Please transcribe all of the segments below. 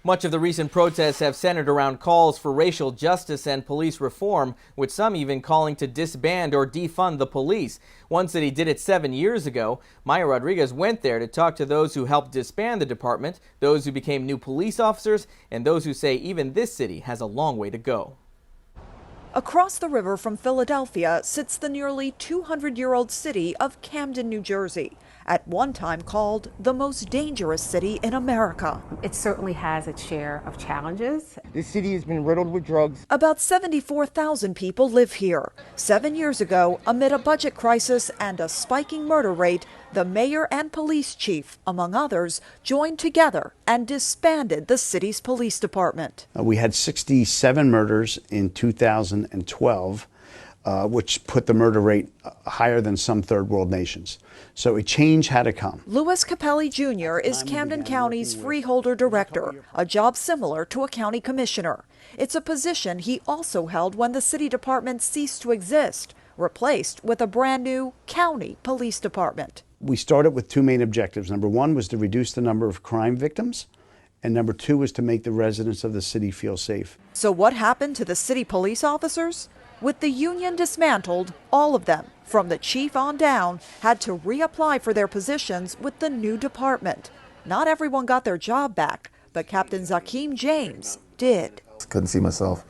Much of the recent protests have centered around calls for racial justice and police reform, with some even calling to disband or defund the police. One city did it 7 years ago. Maya Rodriguez went there to talk to those who helped disband the department, those who became new police officers, and those who say even this city has a long way to go. Across the river from Philadelphia sits the nearly 200-year-old city of Camden, New Jersey, at one time called the most dangerous city in America. It certainly has its share of challenges. This city has been riddled with drugs. About 74,000 people live here. 7 years ago, amid a budget crisis and a spiking murder rate, the mayor and police chief, among others, joined together and disbanded the city's police department. We had 67 murders in 2012, which put the murder rate higher than some third world nations. So a change had to come. Louis CAPPELLI Jr. is Camden County's freeholder director, a job similar to a county commissioner. It's a position he also held when the city department ceased to exist, replaced with a brand new county police department. We started with two main objectives. Number one was to reduce the number of crime victims, and number two was to make the residents of the city feel safe. So what happened to the city police officers? With the union dismantled, all of them, from the chief on down, had to reapply for their positions with the new department. Not everyone got their job back, but Captain Zakeem James did. Couldn't see myself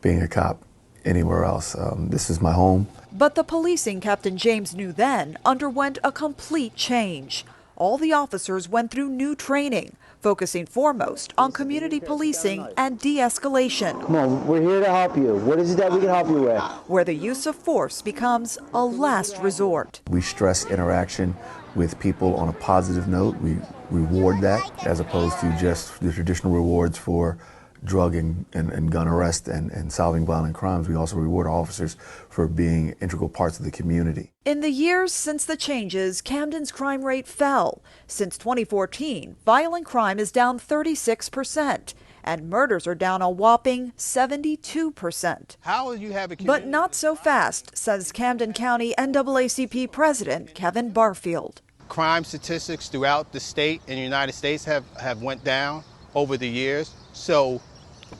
being a cop anywhere else. This is my home. But the policing Captain James knew then underwent a complete change. All the officers went through new training, focusing foremost on community policing and de-escalation. Come on, we're here to help you. What is it that we can help you with? Where the use of force becomes a last resort. We stress interaction with people on a positive note. We reward that as opposed to just the traditional rewards for drug and gun arrest and solving violent crimes. We also reward officers for being integral parts of the community. In the years since the changes, Camden's crime rate fell. Since 2014, violent crime is down 36%, and murders are down a whopping 72%. How will you have a But not so fast, says Camden County NAACP President Kevin Barfield. Crime statistics throughout the state and the United States have went down over the years. So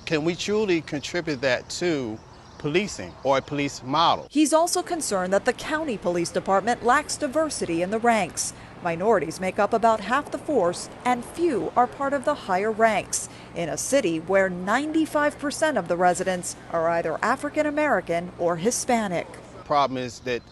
can we truly contribute that to policing or a police model? He's also concerned that the county police department lacks diversity in the ranks. Minorities make up about half the force, and few are part of the higher ranks, in a city where 95% of the residents are either African American or Hispanic. The problem is that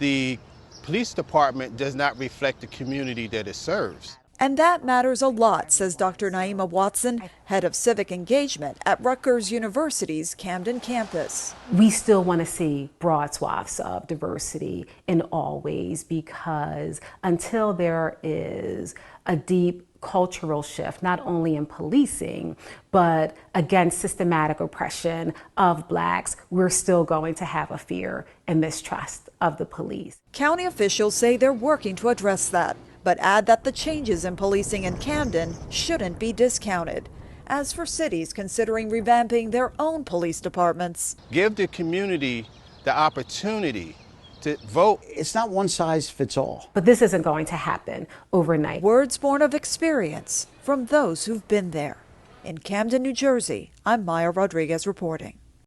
the police department does not reflect the community that it serves. And that matters a lot, says Dr. NYEEMA Watson, head of civic engagement at Rutgers University's Camden campus. We still want to see broad swaths of diversity in all ways, because until there is a deep cultural shift, not only in policing, but against systematic oppression of blacks, we're still going to have a fear and mistrust of the police. County officials say they're working to address that, but add that the changes in policing in Camden shouldn't be discounted. As for cities considering revamping their own police departments, give the community the opportunity to vote. It's not one size fits all. But this isn't going to happen overnight. Words born of experience from those who've been there. In Camden, New Jersey, I'm Maya Rodriguez reporting.